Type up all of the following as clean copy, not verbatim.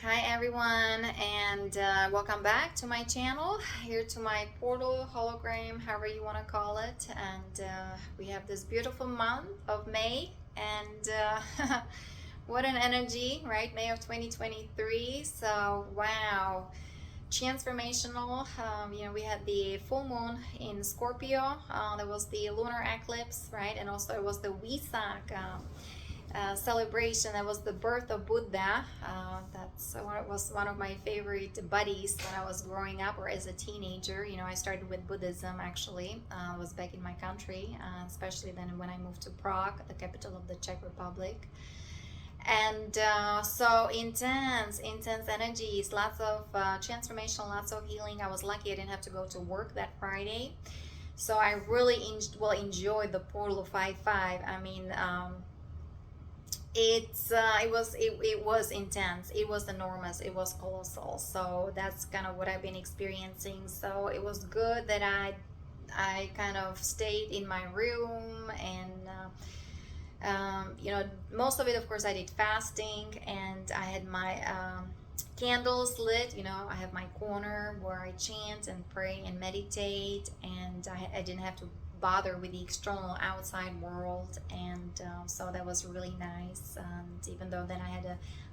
Hi everyone, and welcome back to my channel, here to my portal, hologram, however you want to call it. And we have this beautiful month of May, and what an energy, right? May of 2023. So wow, transformational. We had the full moon in Scorpio. There was the lunar eclipse, right? And also it was the Wesak celebration. That was the birth of Buddha. Was one of my favorite buddies when I was growing up or as a teenager. I started with Buddhism actually. Was back in my country, especially then when I moved to Prague, the capital of the Czech Republic. And so intense energies, lots of transformation, lots of healing. I was lucky I didn't have to go to work that Friday, so I really enjoyed the portal of 5-5. I mean, it was intense, it was enormous, it was colossal. So that's kind of what I've been experiencing. So it was good that I kind of stayed in my room, and most of it, of course, I did fasting, and I had my candles lit. I have my corner where I chant and pray and meditate, and I didn't have to bother with the external outside world. And so that was really nice. And even though then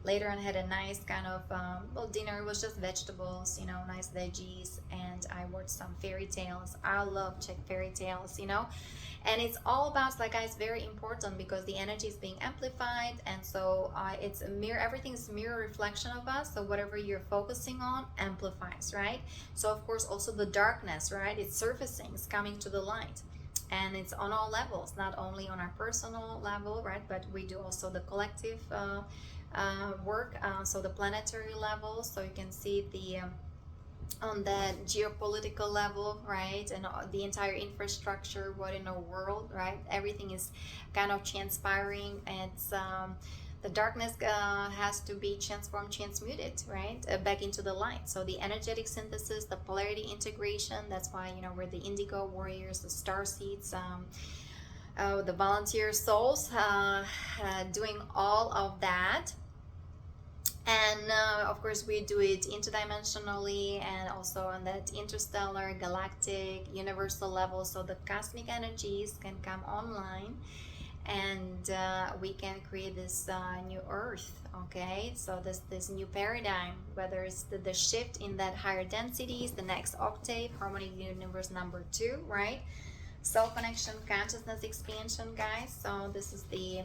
later on had a nice kind of dinner. It was just vegetables, nice veggies, and I watched some fairy tales. I love Czech fairy tales. And it's all about, like, guys, very important, because the energy is being amplified. And so it's a mirror, everything is a mirror reflection of us. So whatever you're focusing on amplifies, right? So of course also the darkness, right, it's surfacing, it's coming to the light. And it's on all levels, not only on our personal level, right, but we do also the collective work, so the planetary level. So you can see the on the geopolitical level, right, and the entire infrastructure, what in our world, right, everything is kind of transpiring. It's the darkness has to be transformed, transmuted, right, back into the light. So the energetic synthesis, the polarity integration, that's why we're the indigo warriors, the star seeds, the volunteer souls, doing all of that. And of course we do it interdimensionally, and also on that interstellar, galactic, universal level. So the cosmic energies can come online, and we can create this new earth. Okay, so this new paradigm, whether it's the shift in that higher densities, the next octave, harmonic universe number 2, right, self-connection, consciousness expansion, guys. So this is the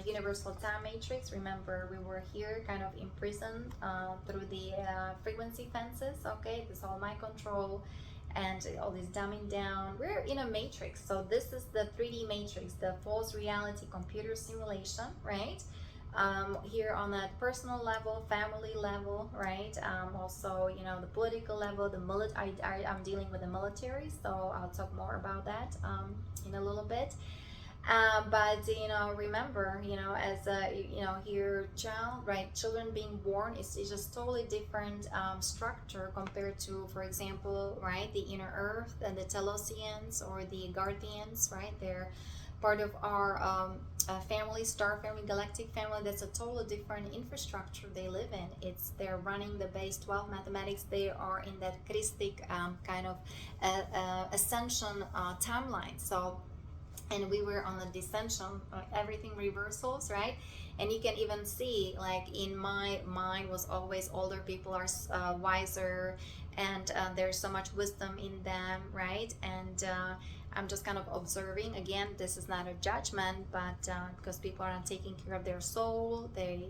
universal time matrix. Remember, we were here kind of imprisoned through the frequency fences. Okay, this all my control and all this dumbing down. We're in a matrix. So this is the 3D matrix, the false reality computer simulation, right? Here on that personal level, family level, right? Also, the political level, the I'm dealing with the military, so I'll talk more about that in a little bit. But remember, as a here child, right, children being born is just totally different structure compared to, for example, right, the inner earth and the Telosians or the Guardians, right? They're part of our family, star family, galactic family. That's a totally different infrastructure they live in. They're running the base 12 mathematics. They are in that Christic kind of ascension timeline. So, and we were on the descension, everything reversals, right? And you can even see, like, in my mind was always older people are wiser, and there's so much wisdom in them, right? And I'm just kind of observing. Again, this is not a judgment, but because people are not taking care of their soul, they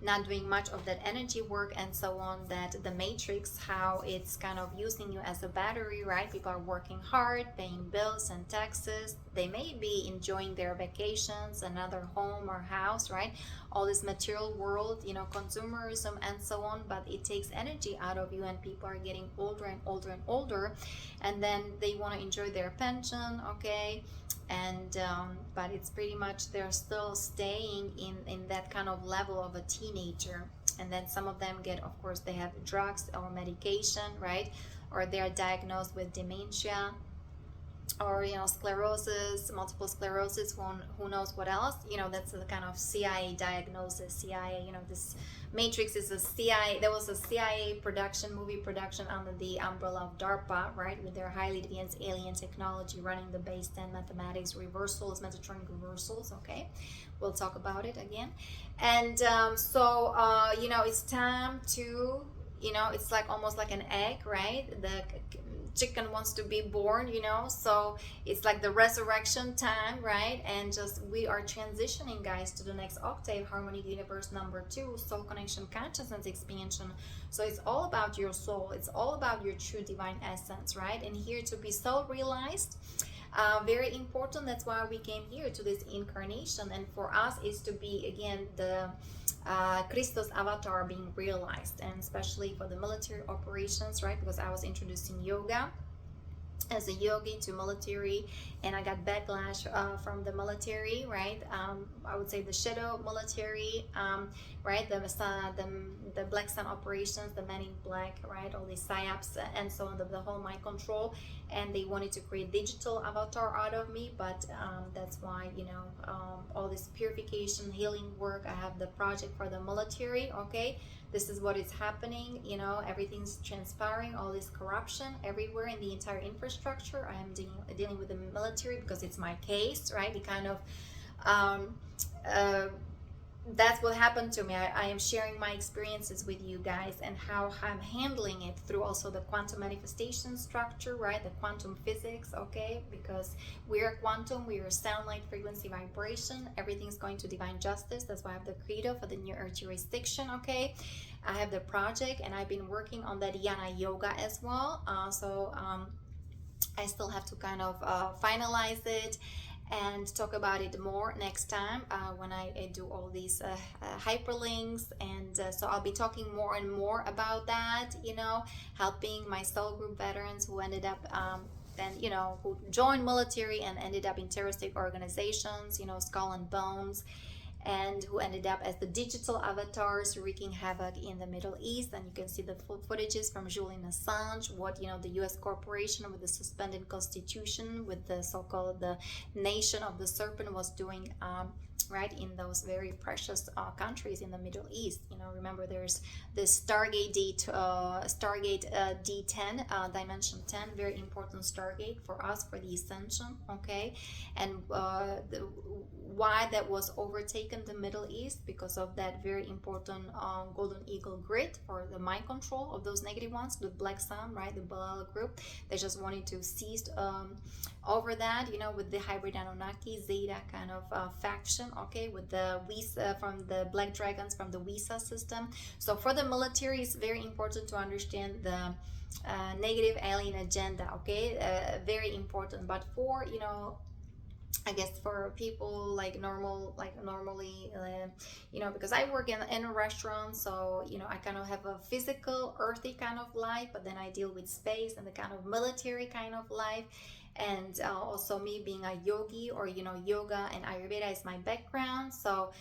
not doing much of that energy work and so on, that the matrix, how it's kind of using you as a battery, right? People are working hard, paying bills and taxes. They may be enjoying their vacations, another home or house, right? All this material world, consumerism and so on, but it takes energy out of you, and people are getting older and older and older, and then they want to enjoy their pension, okay? And but it's pretty much they're still staying in that kind of level of a teenager. And then some of them get, of course, they have drugs or medication, right, or they are diagnosed with dementia. or sclerosis, multiple sclerosis, who knows what else. That's the kind of CIA diagnosis. CIA, this Matrix is a CIA. There was a CIA movie production under the umbrella of DARPA, right, with their highly advanced alien technology running the base 10 mathematics reversals, Metatronic reversals. Okay, we'll talk about it again. And it's time to, it's like almost like an egg, right? The chicken wants to be born, so it's like the resurrection time, right? And just we are transitioning, guys, to the next octave, harmonic universe number 2, soul connection, consciousness expansion. So it's all about your soul, it's all about your true divine essence, right? And here to be soul realized, very important. That's why we came here to this incarnation, and for us is to be again the Christos avatar being realized, and especially for the military operations, right? Because I was introducing yoga as a yogi to military, and I got backlash from the military, right? I would say the shadow military, right? The Black Sun operations, the Men in Black, right? All these psyops and so on, the whole mind control, and they wanted to create digital avatar out of me, but that's why, all this purification, healing work. I have the project for the military, okay? This is what is happening, everything's transpiring, all this corruption everywhere in the entire infrastructure. I am dealing with the military because it's my case, right? It kind of, that's what happened to me. I am sharing my experiences with you guys and how I'm handling it through also the quantum manifestation structure, right? The quantum physics, okay? Because we are quantum, we are sound, light, frequency, vibration. Everything's going to divine justice. That's why I have the credo for the New Earth jurisdiction, okay? I have the project, and I've been working on that Yana yoga as well. I still have to kind of finalize it and talk about it more next time when I do all these hyperlinks, and so I'll be talking more and more about that, helping my soul group veterans who ended up who joined military and ended up in terroristic organizations, Skull and Bones, and who ended up as the digital avatars wreaking havoc in the Middle East. And you can see the full footages from Julian Assange, what the US corporation with the suspended constitution, with the so-called the nation of the serpent was doing, right, in those very precious countries in the Middle East. Remember, there's this Stargate D10, dimension 10, very important Stargate for us, for the Ascension, okay? And why that was overtaken the Middle East, because of that very important golden eagle grid for the mind control of those negative ones, the Black Sun, right, the Balal group. They just wanted to seize over that, with the hybrid Anunnaki Zeta kind of faction, okay, with the Visa from the Black Dragons from the Visa system. So for the military, it's very important to understand the negative alien agenda, okay, very important. But for I guess for people normally, because I work in a restaurant, so I kind of have a physical, earthy kind of life, but then I deal with space and the kind of military kind of life. And also me being a yogi, or yoga and Ayurveda is my background, so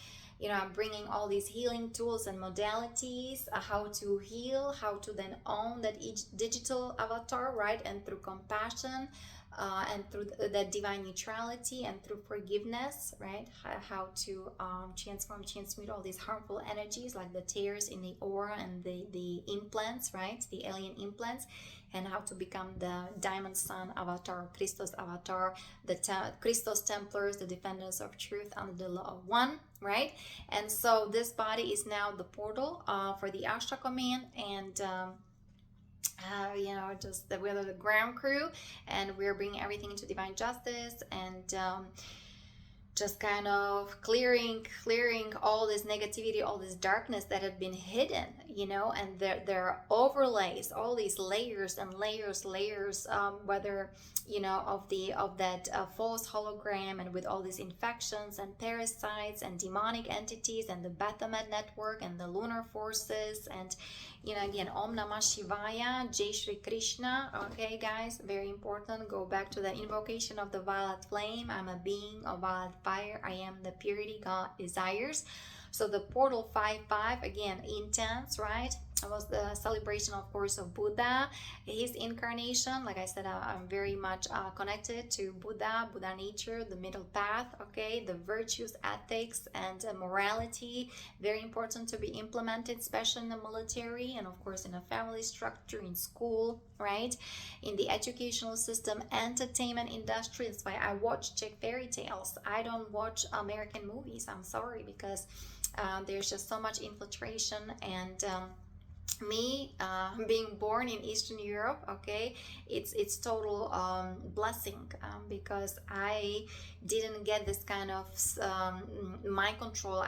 I'm bringing all these healing tools and modalities, how to heal, how to then own that each digital avatar, right? And through compassion, and through that divine neutrality, and through forgiveness, right? How to transmute all these harmful energies, like the tears in the aura and the implants, right? The alien implants, and how to become the Diamond Sun avatar, Christos avatar, the Christos Templars, the defenders of truth under the law of one, right? And so this body is now the portal for the Ashta command, and just we're the ground crew, and we're bringing everything into divine justice, and just kind of clearing all this negativity, all this darkness that had been hidden, and there are overlays, all these layers and layers, whether of that false hologram, and with all these infections and parasites and demonic entities, and the Baphomet network and the lunar forces, and again, Om Namah Shivaya, Jai Shri Krishna. Okay, guys, very important. Go back to the invocation of the violet flame. I'm a being of violet fire. I am the purity God desires. So the portal 5-5, again, intense, right? It was the celebration, of course, of Buddha, his incarnation. Like I said, I'm very much connected to Buddha nature, the middle path, okay, the virtues, ethics, and morality, very important to be implemented, especially in the military, and of course in a family structure, in school, right, in the educational system, entertainment industry. That's why I watch Czech fairy tales. I don't watch American movies, I'm sorry, because there's just so much infiltration. And me being born in Eastern Europe, okay, it's total blessing, because I didn't get this kind of mind control.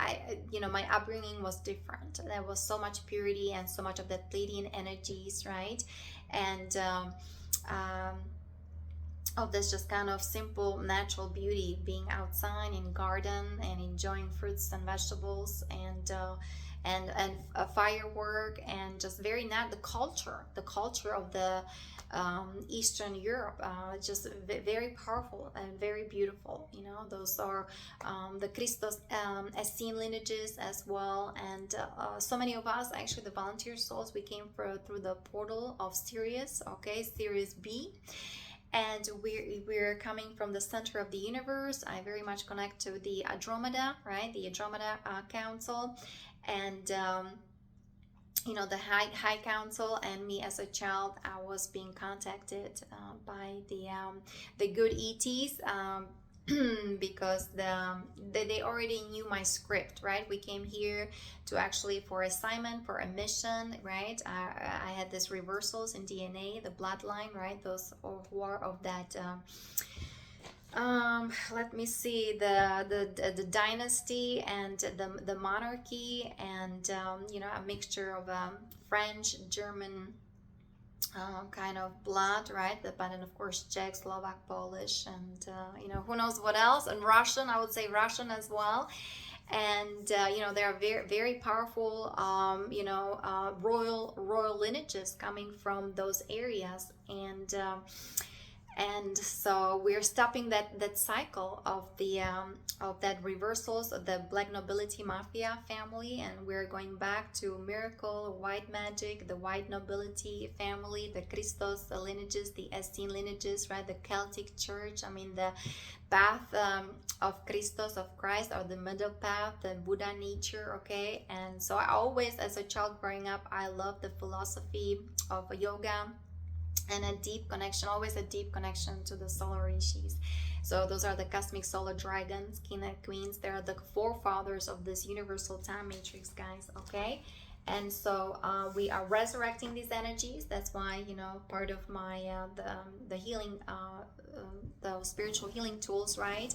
My upbringing was different. There was so much purity and so much of that Pleiadian energies, right? And of this just kind of simple natural beauty, being outside in garden and enjoying fruits and vegetables, and a firework, and just very not the culture of the Eastern Europe, just very powerful and very beautiful. Those are the Christos Essene lineages as well. And so many of us, actually the volunteer souls, we came through the portal of Sirius, okay, Sirius B. And we're coming from the center of the universe. I very much connect to the Andromeda, right? The Andromeda Council, and the High Council. And me as a child, I was being contacted by the good ETs. Because they already knew my script, right? We came here to actually for assignment, for a mission, right? I had these reversals in DNA, the bloodline, right? Those who are of that let me see, the dynasty and the monarchy, and a mixture of French, German kind of blood, right? But then of course Czech, Slovak, Polish, and who knows what else, and Russian. I would say Russian as well. And there are very, very powerful royal lineages coming from those areas. And so we're stopping that cycle of that reversals of the black nobility mafia family, and we're going back to miracle, white magic, the white nobility family, the Christos lineages, the Essene lineages, right? The Celtic church. I mean, the path of Christos, of Christ, or the middle path, the Buddha nature, okay? And so I always, as a child growing up, I loved the philosophy of yoga, and a deep connection, always a deep connection to the solar rishis. So those are the cosmic solar dragons, king and queens. They're the forefathers of this universal time matrix, guys, okay? And so we are resurrecting these energies. That's why, part of my the healing, the spiritual healing tools, right?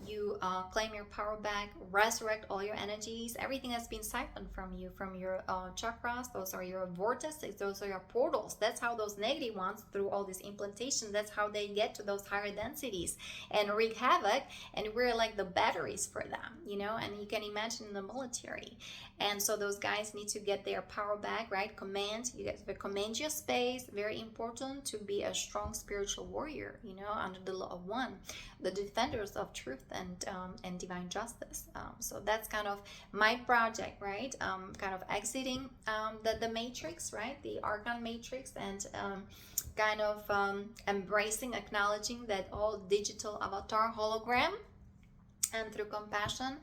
You claim your power back, resurrect all your energies, everything that's been siphoned from you, from your chakras. Those are your vortices, those are your portals. That's how those negative ones, through all this implantation, that's how they get to those higher densities and wreak havoc. And we're like the batteries for them, and you can imagine in the military. And so those guys need to get their power back, right? You guys command your space. Very important to be a strong spiritual warrior, under the law of one, the defenders of truth and divine justice. So that's kind of my project, right? Kind of exiting the matrix, right? The archon matrix, and kind of embracing, acknowledging that all digital avatar hologram, and through compassion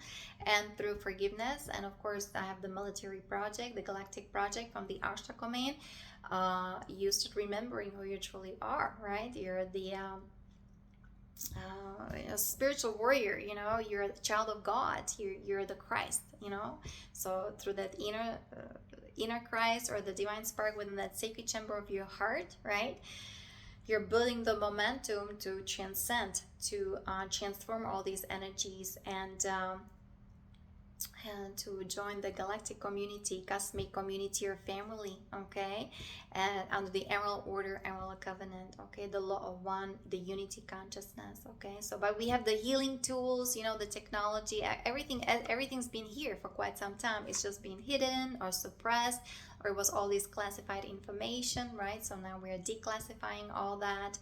and through forgiveness. And of course I have the military project, the Galactic project from the Asthar command. You start remembering who you truly are, right? You're the a spiritual warrior, you're the child of God, you're the Christ, so through that inner Christ, or the divine spark within that sacred chamber of your heart, right, you're building the momentum to transcend, to transform all these energies, and to join the galactic community, cosmic community, or family, okay, and under the Emerald Order, Emerald Covenant, okay, the law of one, the unity consciousness, okay. So, but we have the healing tools, the technology, everything's been here for quite some time. It's just been hidden or suppressed, or it was all this classified information, right? So now we're declassifying all that,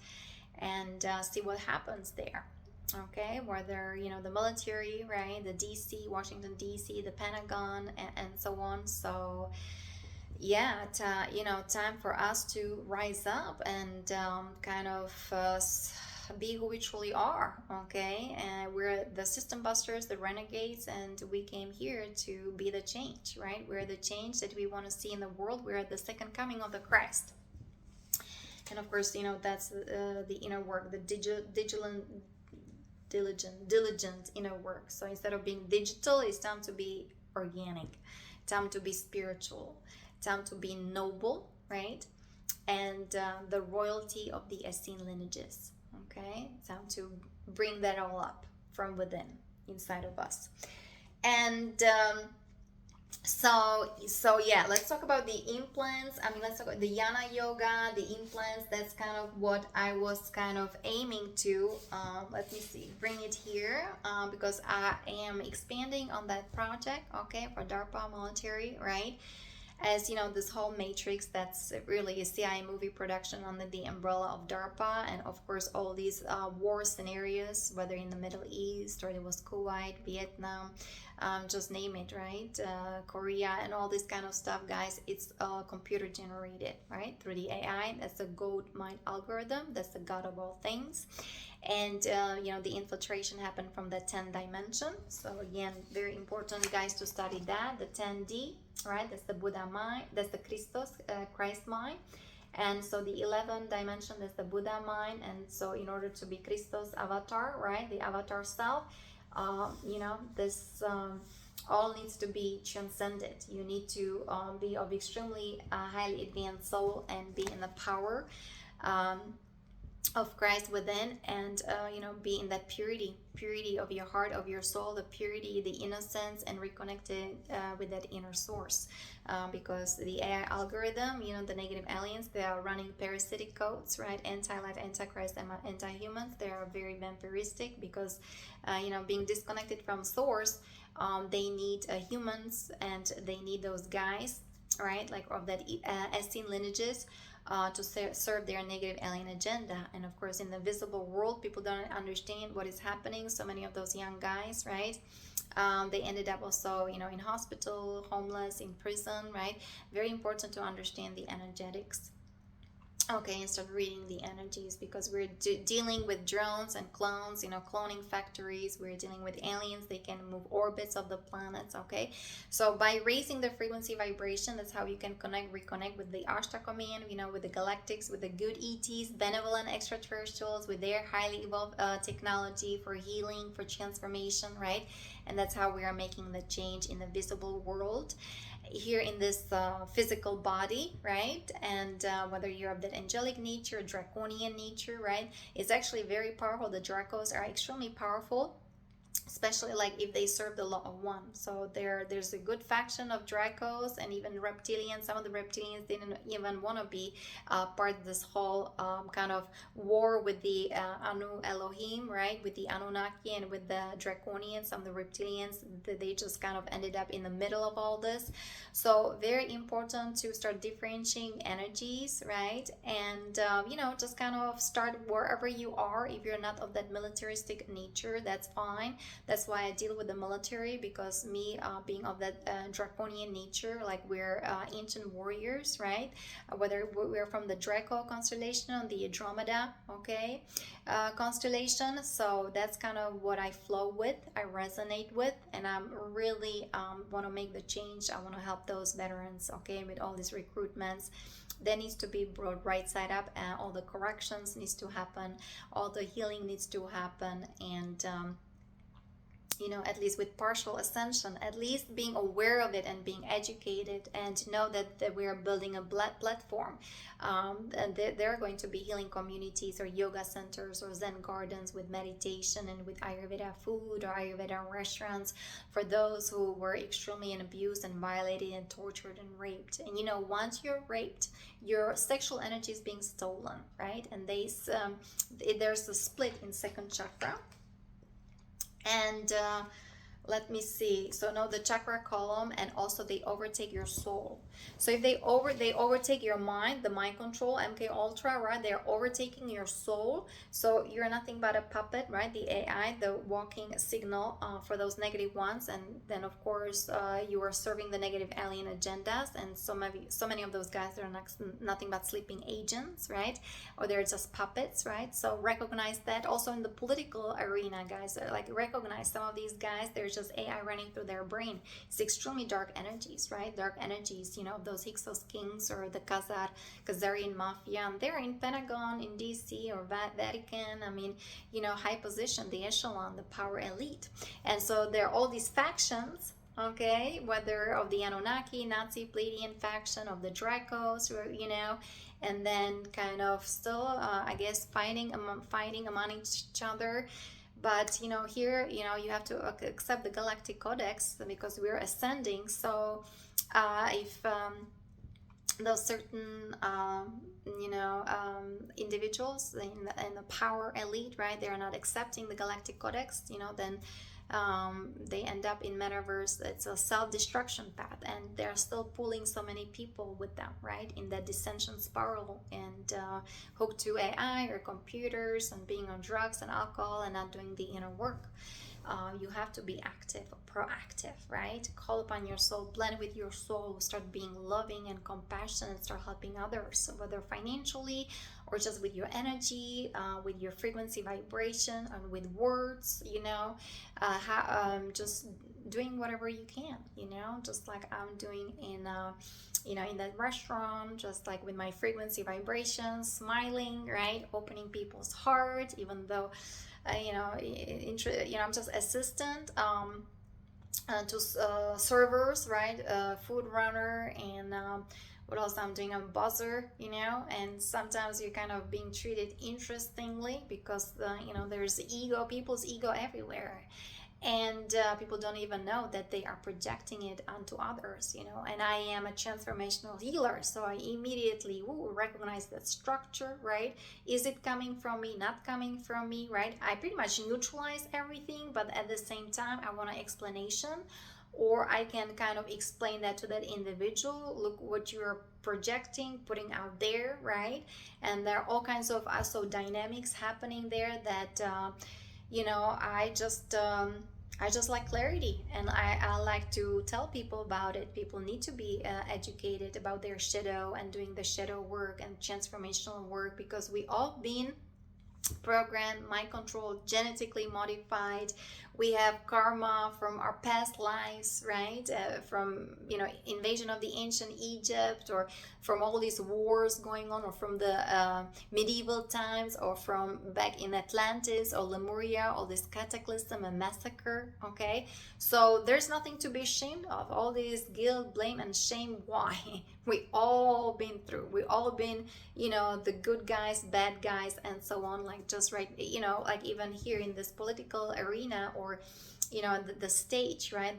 and see what happens there. Okay, whether the military, right, the DC, Washington DC, the Pentagon, and so on. So yeah, time for us to rise up and kind of be who we truly are. Okay, and we're the system busters, the renegades, and we came here to be the change, right? We're the change that we want to see in the world. We're the second coming of the Christ. And of course, that's the inner work, the diligent inner work. So instead of being digital, it's time to be organic, time to be spiritual, time to be noble, right? And the royalty of the Essene lineages. Okay, time to bring that all up from within, inside of us. And so yeah, let's talk about the implants. I mean, let's talk about the Yana yoga, the implants. That's kind of what I was kind of aiming to. Let me see, bring it here, because I am expanding on that project, okay, for DARPA military, right? As you know, this whole matrix, that's really a CIA movie production under the umbrella of DARPA. And of course all these war scenarios, whether in the Middle East or it was Kuwait, Vietnam, just name it, right? Korea and all this kind of stuff, guys, it's computer generated, right, through the AI. That's the gold mind algorithm, that's the god of all things. And the infiltration happened from the 10th dimension. So again, very important, guys, to study that, the 10D, right? That's the Buddha mind, that's the Christ mind. And so the 11th dimension is the Buddha mind. And so in order to be Christos avatar, right, the avatar self, this all needs to be transcended. You need to be of extremely highly advanced soul and be in the power of Christ within, and be in that purity of your heart, of your soul, the purity, the innocence, and reconnected with that inner source, because the AI algorithm, the negative aliens, they are running parasitic codes, right? Anti-life, anti-Christ, anti-humans. They are very vampiristic because being disconnected from source, they need humans, and they need those guys, right, like of that Essene lineages, to serve their negative alien agenda. And of course, in the visible world, people don't understand what is happening. So many of those young guys, right, they ended up also in hospital, homeless, in prison, right? Very important to understand the energetics. Okay, and start reading the energies, because we're dealing with drones and clones, cloning factories. We're dealing with aliens. They can move orbits of the planets. Okay, so by raising the frequency vibration, that's how you can reconnect with the Ashtha command, with the galactics, with the good ETs, benevolent extraterrestrials, with their highly evolved technology for healing, for transformation, right? And that's how we are making the change in the visible world, here in this physical body, right? And whether you're of that angelic nature, draconian nature, right, it's actually very powerful. The Dracos are extremely powerful, especially like if they serve the law of one. So there's a good faction of Dracos and even reptilians. Some of the reptilians didn't even want to be part of this whole kind of war with the Anu Elohim, right, with the Anunnaki and with the Draconians. Some of the reptilians, they just kind of ended up in the middle of all this. So very important to start differentiating energies, right? And just kind of start wherever you are. If you're not of that militaristic nature, that's fine. That's why I deal with the military, because me being of that draconian nature, like we're ancient warriors, right? Whether we're from the Draco constellation, the Andromeda, okay, constellation. So that's kind of what I flow with, I resonate with, and I'm really want to make the change. I want to help those veterans, okay, with all these recruitments. That needs to be brought right side up, and all the corrections needs to happen, all the healing needs to happen. And at least with partial ascension, at least being aware of it and being educated, and to know that we are building a platform. And there are going to be healing communities or yoga centers or Zen gardens with meditation and with Ayurveda food or Ayurveda restaurants for those who were extremely abused and violated and tortured and raped. And once you're raped, your sexual energy is being stolen, right? And there's a split in second chakra. And Let me see. So no, the chakra column, and also they overtake your soul. So if they overtake your mind, the mind control, MK Ultra, right? They're overtaking your soul. So you're nothing but a puppet, right? The AI, the walking signal for those negative ones, and then of course you are serving the negative alien agendas. And so many of those guys are nothing but sleeping agents, right? Or they're just puppets, right? So recognize that. Also in the political arena, guys, like recognize some of these guys, they're just AI running through their brain. It's extremely dark energies, right? Dark energies, those Hyksos kings or the Khazarian mafia, and they're in Pentagon, in DC or Vatican. I mean, high position, the echelon, the power elite. And so there are all these factions, okay, whether of the Anunnaki, Nazi, Pleiadian faction, of the Dracos, or and then kind of still, I guess, fighting among each other. But here, you have to accept the Galactic Codex because we're ascending. So if those certain individuals in the power elite, right, they're not accepting the Galactic Codex, then they end up in metaverse. It's a self-destruction path, and they're still pulling so many people with them, right, in that dissension spiral, and hooked to AI or computers and being on drugs and alcohol and not doing the inner work. You have to be active, proactive, right? Call upon your soul, blend with your soul, start being loving and compassionate, start helping others, whether financially or just with your energy, with your frequency vibration, and with words, just doing whatever you can, just like I'm doing in that restaurant, just like with my frequency vibrations, smiling, right, opening people's heart, even though I'm just assistant to servers, right, food runner, and what else I'm doing, I'm a buzzer, and sometimes you're kind of being treated interestingly because there's people's ego everywhere, and people don't even know that they are projecting it onto others, and I am a transformational healer, so I immediately recognize that structure, right? Is it coming from me, not coming from me, right? I pretty much neutralize everything, but at the same time I want an explanation, or I can kind of explain that to that individual. Look what you're projecting, putting out there, right? And there are all kinds of also dynamics happening there that I just like clarity, and I like to tell people about it. People need to be educated about their shadow and doing the shadow work and transformational work, because we all been programmed, mind controlled, genetically modified. We have karma from our past lives, right? From invasion of the ancient Egypt, or from all these wars going on, or from the medieval times, or from back in Atlantis or Lemuria, all this cataclysm and massacre. Okay, so there's nothing to be ashamed of. All this guilt, blame, and shame. Why? We all been through. We all been, the good guys, bad guys, and so on. Like just right, like even here in this political arena, or the stage, right?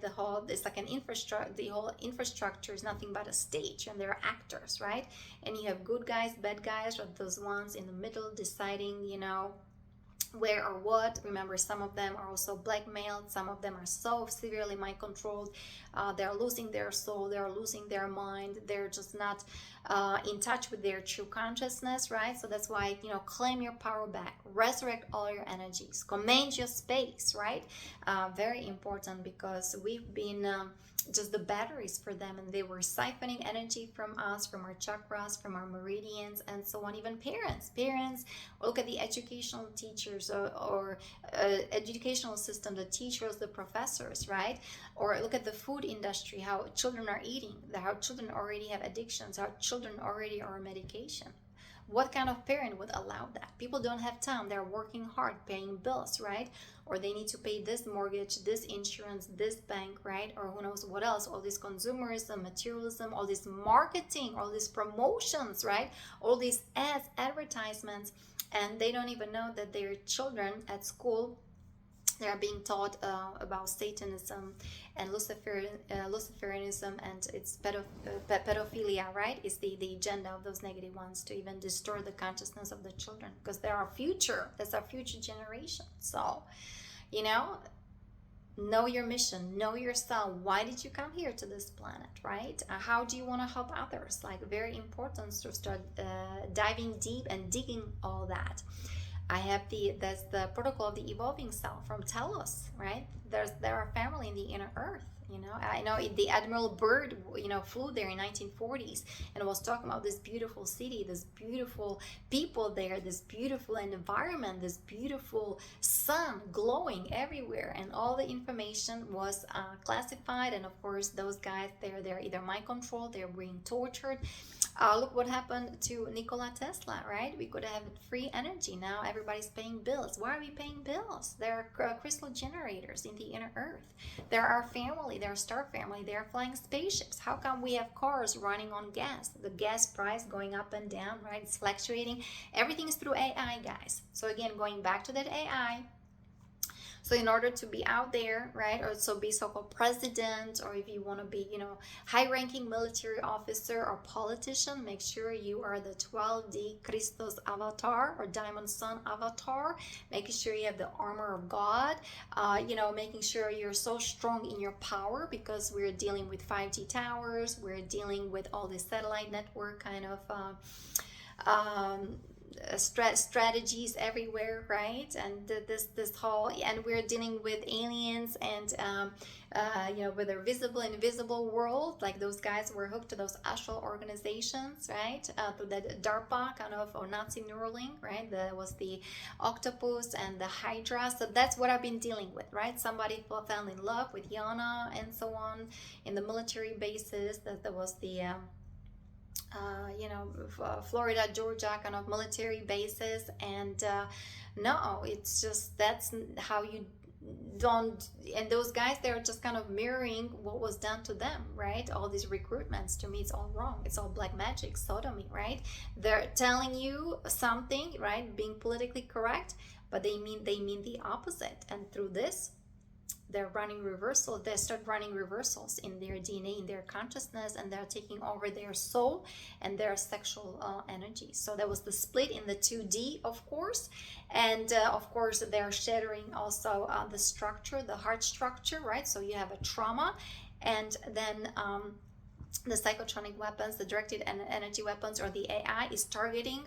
It's like an infrastructure. The whole infrastructure is nothing but a stage, and there are actors, right? And you have good guys, bad guys, or those ones in the middle deciding, where or what. Remember, some of them are also blackmailed, some of them are so severely mind controlled, they're losing their soul, they're losing their mind, they're just not in touch with their true consciousness, right? So that's why, claim your power back, resurrect all your energies, command your space, right? Very important, because we've been just the batteries for them, and they were siphoning energy from us, from our chakras, from our meridians, and so on. Even parents, look at the educational teachers, or educational system, the teachers, the professors, right? Or look at the food industry, how children are eating, how children already have addictions, how children already are on medication. What kind of parent would allow that? People don't have time. They're working hard, paying bills, right? Or they need to pay this mortgage, this insurance, this bank, right? Or who knows what else. All this consumerism, materialism, all this marketing, all these promotions, right? All these ads, advertisements, and they don't even know that their children at school, they are being taught about Satanism and Luciferianism, and it's pedophilia, right? Is the agenda of those negative ones, to even distort the consciousness of the children, because they're our future. That's our future generation. So, Know your mission, know yourself. Why did you come here to this planet, right? How do you want to help others? Like, very important to start diving deep and digging all that. I have that's the protocol of the evolving self from Telos, right? There are family in the inner earth. I know the Admiral Byrd, flew there in 1940s and was talking about this beautiful city, this beautiful people there, this beautiful environment, this beautiful sun glowing everywhere, and all the information was classified. And of course, those guys, they're either mind controlled, they're being tortured. Look what happened to Nikola Tesla, right? We could have free energy. Now everybody's paying bills. Why are we paying bills? There are crystal generators in the inner earth. There are family, there are star family, they are flying spaceships. How come we have cars running on gas? The gas price going up and down, right? It's fluctuating. Everything is through AI, guys. So again, going back to that AI, so in order to be out there, right, or so be so-called president, or if you want to be, high-ranking military officer or politician, make sure you are the 12D Christos avatar or Diamond Sun avatar. Making sure you have the armor of God, making sure you're so strong in your power, because we're dealing with 5G towers, we're dealing with all this satellite network kind of strategies everywhere, right? And this whole, and we're dealing with aliens and with their visible and invisible world. Like, those guys were hooked to those astral organizations, right? To that DARPA kind of, or Nazi Neuralink, right? That was the octopus and the Hydra. So that's what I've been dealing with, right? Somebody fell in love with Yana and so on in the military bases. That was the Florida, Georgia kind of military bases. And no, it's just, that's how you don't. And those guys, they're just kind of mirroring what was done to them, right? All these recruitments, to me, it's all wrong. It's all black magic, sodomy, right? They're telling you something, right, being politically correct, but they mean the opposite. And through this, they're running reversal. They start running reversals in their DNA, in their consciousness, and they're taking over their soul and their sexual energy. So that was the split in the 2D, of course. And of course, they're shattering also the structure, the heart structure, right? So you have a trauma, and then the psychotronic weapons, the directed energy weapons, or the AI is targeting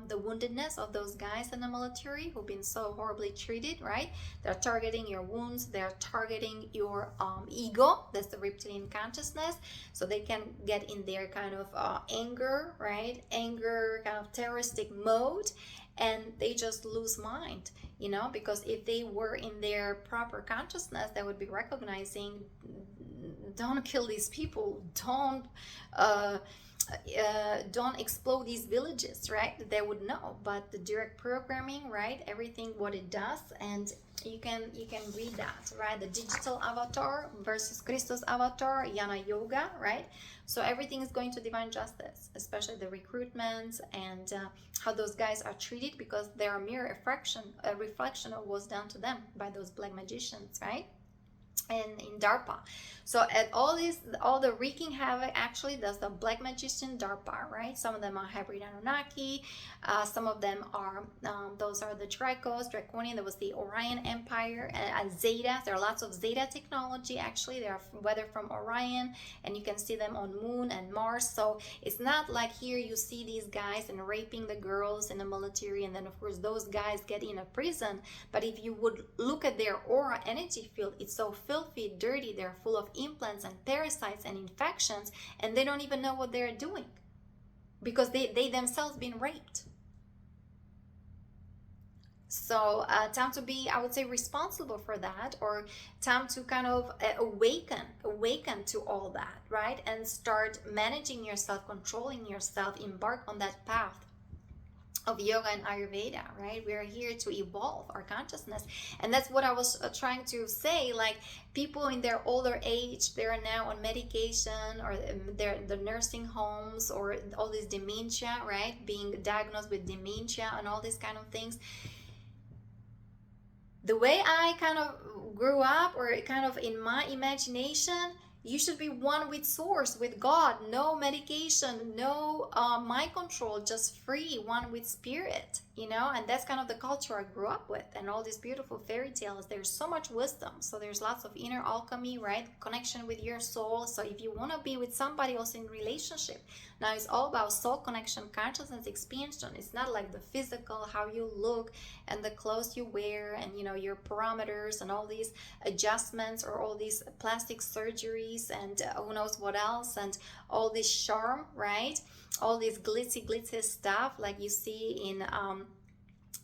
the woundedness of those guys in the military who've been so horribly treated, right? They're targeting your wounds, they're targeting your ego, that's the reptilian consciousness, so they can get in their kind of anger, right? Anger, kind of terroristic mode, and they just lose mind, because if they were in their proper consciousness, they would be recognizing, don't kill these people, don't explode these villages, right? They would know. But the direct programming, right, everything what it does, and you can read that, right? The digital avatar versus Christos avatar, Yana Yoga, right? So everything is going to divine justice, especially the recruitments and how those guys are treated, because they're a mere reflection of what's done to them by those black magicians, right? And in DARPA. So at all the wreaking havoc, actually, that's the black magician DARPA, right? Some of them are hybrid Anunnaki, some of them are those are the Draconian. There was the Orion Empire, Zeta. There are lots of Zeta technology, actually. They are whether from Orion, and you can see them on Moon and Mars. So it's not like here you see these guys and raping the girls in the military, and then of course those guys get in a prison. But if you would look at their aura energy field, it's so filthy, dirty. They're full of implants and parasites and infections, and they don't even know what they're doing, because they themselves been raped. So time to be, I would say, responsible for that, or time to kind of awaken to all that, right? And start managing yourself, controlling yourself, embark on that path of yoga and Ayurveda, right? We're here to evolve our consciousness. And that's what I was trying to say. Like, people in their older age, they're now on medication, or they're the nursing homes, or all this dementia, right? Being diagnosed with dementia and all these kind of things. The way I kind of grew up, or kind of in my imagination, You should be one with source, with God. No medication, no mind control, just free, one with spirit, you know. And that's kind of the culture I grew up with, and all these beautiful fairy tales. There's so much wisdom, so there's lots of inner alchemy, right? Connection with your soul. So if you want to be with somebody else in relationship, now it's all about soul connection, consciousness expansion. It's not like the physical, how you look and the clothes you wear, and you know, your parameters and all these adjustments, or all these plastic surgeries, and who knows what else, and all this charm, right? All this glitzy stuff like you see in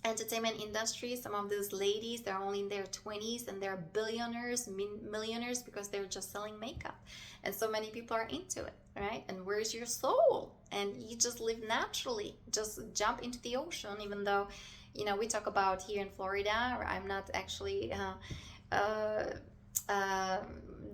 entertainment industry. Some of those ladies, they're only in their 20s and they're billionaires, millionaires, because they're just selling makeup. And so many people are into it, right? And where's your soul? And you just live naturally, just jump into the ocean. Even though, you know, we talk about here in Florida, I'm not actually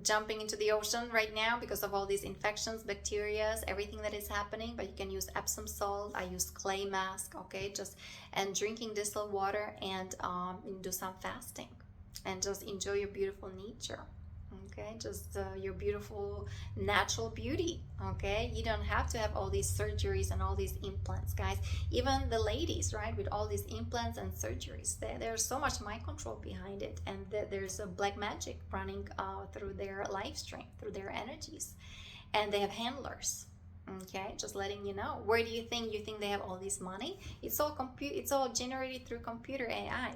jumping into the ocean right now because of all these infections, bacteria, everything that is happening. But you can use Epsom salt. I use clay mask, okay, just, and drinking distilled water, and do some fasting, and just enjoy your beautiful nature, okay, just your beautiful natural beauty, okay. You don't have to have all these surgeries and all these implants, guys. Even the ladies, right, with all these implants and surgeries, there's so much mind control behind it, and there's a black magic running through their life stream, through their energies, and they have handlers. Okay, just letting you know. Where do you think they have all this money? It's all generated through computer AI.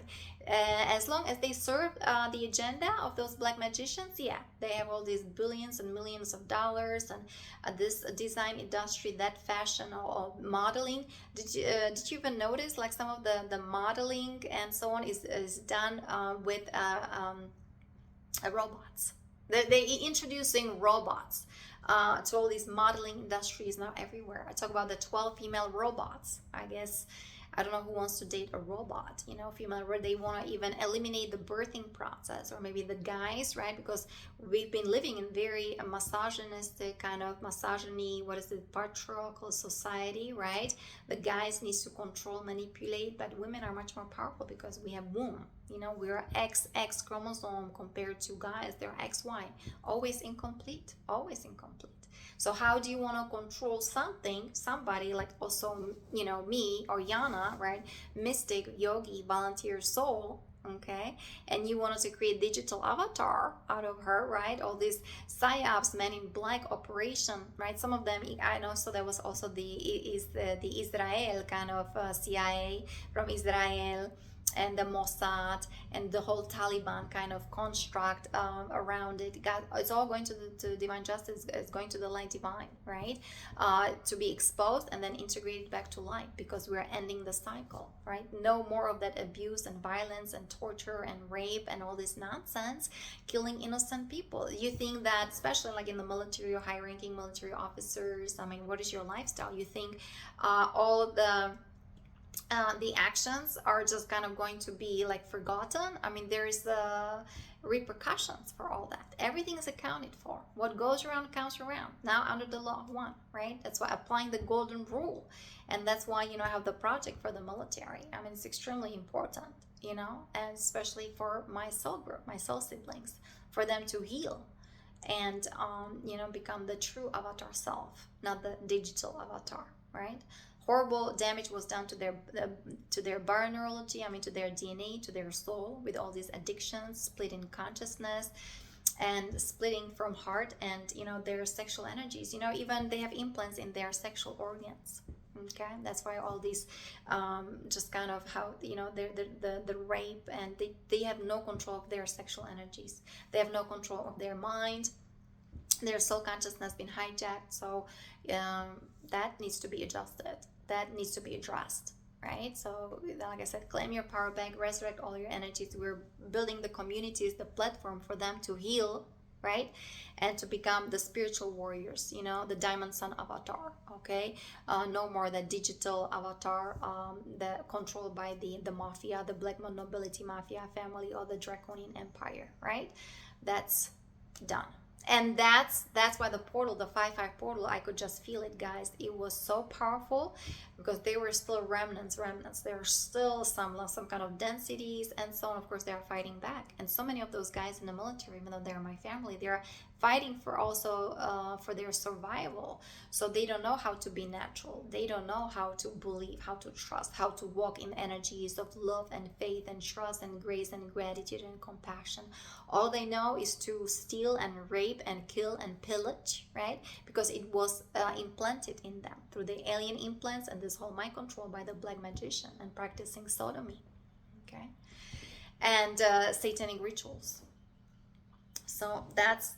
As long as they serve the agenda of those black magicians, yeah, they have all these billions and millions of dollars, and this design industry, that fashion, or modeling. Did you even notice, like, some of the modeling and so on is done with robots? They introducing robots to all these modeling industries now everywhere. I talk about the 12 female robots. I guess, I don't know who wants to date a robot, you know, female, where they want to even eliminate the birthing process, or maybe the guys, right? Because we've been living in very misogynistic kind of misogyny, what is it, patriarchal society, right? The guys needs to control, manipulate, but women are much more powerful because we have womb. You know, we're XX chromosome compared to guys, they're XY, always incomplete, always incomplete. So how do you want to control somebody like also, you know, me or Yana, right? Mystic, yogi, volunteer soul, okay? And you wanted to create digital avatar out of her, right? All these psyops, men in black operation, right? Some of them, I know, so there was also the Israel kind of CIA from Israel, and the Mossad, and the whole Taliban kind of construct around it. It's all going to divine justice. It's going to the light divine, right? To be exposed and then integrated back to light, because we're ending the cycle, right? No more of that abuse and violence and torture and rape and all this nonsense, killing innocent people. You think that, especially like in the military or high-ranking military officers, I mean, what is your lifestyle? You think all the actions are just kind of going to be like forgotten? I mean, there is repercussions for all that. Everything is accounted for. What goes around comes around. Now under the law of one, right? That's why applying the golden rule, and that's why, you know, I have the project for the military. I mean, it's extremely important, you know, and especially for my soul group, my soul siblings, for them to heal and you know, become the true avatar self, not the digital avatar, right? Horrible damage was done to their bioneurology, I mean, to their DNA, to their soul, with all these addictions, splitting consciousness, and splitting from heart, and, you know, their sexual energies. You know, even they have implants in their sexual organs. Okay, that's why all these just kind of how, you know, the rape, and they have no control of their sexual energies. They have no control of their mind. Their soul consciousness been hijacked. So that needs to be adjusted. That needs to be addressed, right? So like I said, claim your power back, resurrect all your energies. We're building the communities, the platform for them to heal, right? And to become the spiritual warriors, you know, the diamond sun avatar, okay? No more the digital avatar, the controlled by the mafia, the black nobility mafia family, or the draconian empire, right? That's done. And that's why the portal, the 5-5 portal, I could just feel it, guys. It was so powerful because they were still remnants. There are still some kind of densities and so on. Of course, they are fighting back. And so many of those guys in the military, even though they're my family, they are fighting for also for their survival. So they don't know how to be natural. They don't know how to believe, how to trust, how to walk in energies of love and faith and trust and grace and gratitude and compassion. All they know is to steal and rape and kill and pillage, right? Because it was implanted in them through the alien implants and this whole mind control by the black magician and practicing sodomy, okay? And satanic rituals. So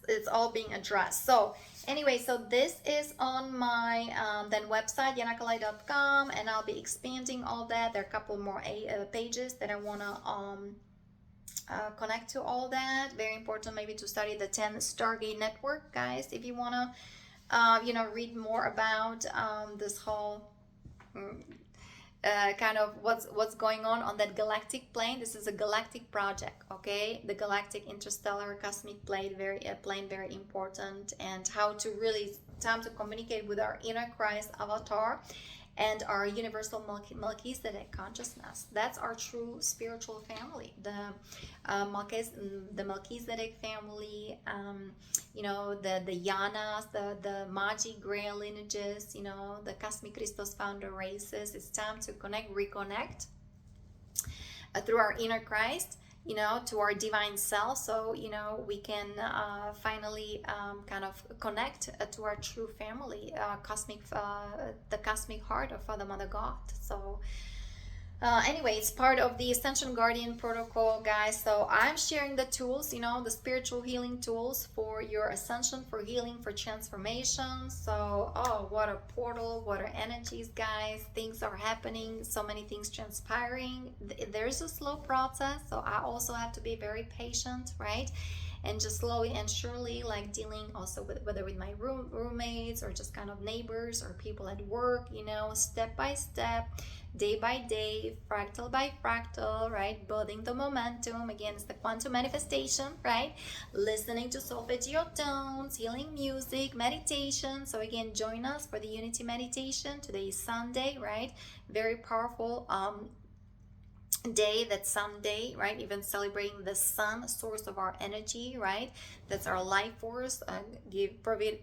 it's all being addressed. So anyway, so this is on my then website, yanakalai.com, and I'll be expanding all that. There are a couple more pages that I want to connect to all that. Very important maybe to study the 10 Stargate network, guys, if you want to read more about this whole kind of what's going on that galactic plane. This is a galactic project, okay? The galactic interstellar cosmic plane, very important, and how to really time to communicate with our inner Christ avatar and our universal Melchizedek consciousness. That's our true spiritual family, the Melchizedek family, the Yanas, the Magi Grail lineages, the Cosmic Christos founder races. It's time to reconnect through our inner Christ, to our divine self, so we can finally kind of connect to our true family, the cosmic heart of Father, Mother, God. So anyway, it's part of the Ascension Guardian protocol, guys. So I'm sharing the tools, the spiritual healing tools for your ascension, for healing, for transformation. So, oh, what a portal, what are energies, guys. Things are happening, so many things transpiring. There's a slow process, so I also have to be very patient, right? And just slowly and surely, like dealing also with whether with my roommates or just kind of neighbors or people at work, step by step, day by day, fractal by fractal, right? Building the momentum. Again, it's the quantum manifestation, right? Listening to solfeggio tones, healing music, meditation. So again, join us for the Unity meditation. Today is Sunday, right? Very powerful day, that Sunday, right? Even celebrating the sun, source of our energy, right? That's our life force,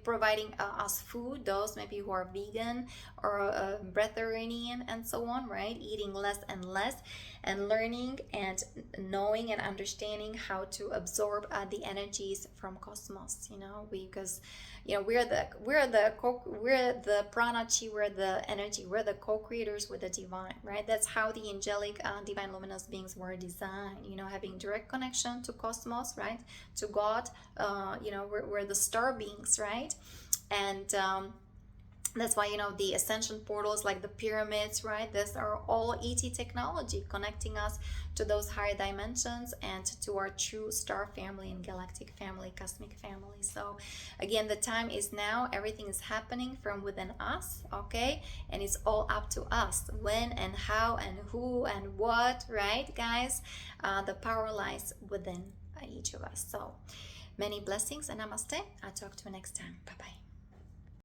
providing us food, those maybe who are vegan or breatharian and so on, right? Eating less and less, and learning and knowing and understanding how to absorb the energies from cosmos, because we're the prana chi, we're the energy, we're the co-creators with the divine, right? That's how the angelic divine luminous beings were designed, having direct connection to cosmos, right? To God. We're the star beings, right? And that's why the ascension portals, like the pyramids, right? These are all ET technology connecting us to those higher dimensions and to our true star family and galactic family, cosmic family. So again, the time is now. Everything is happening from within us, okay? And it's all up to us, when and how and who and what, right, guys? The power lies within each of us. So many blessings and namaste. I'll talk to you next time. Bye-bye.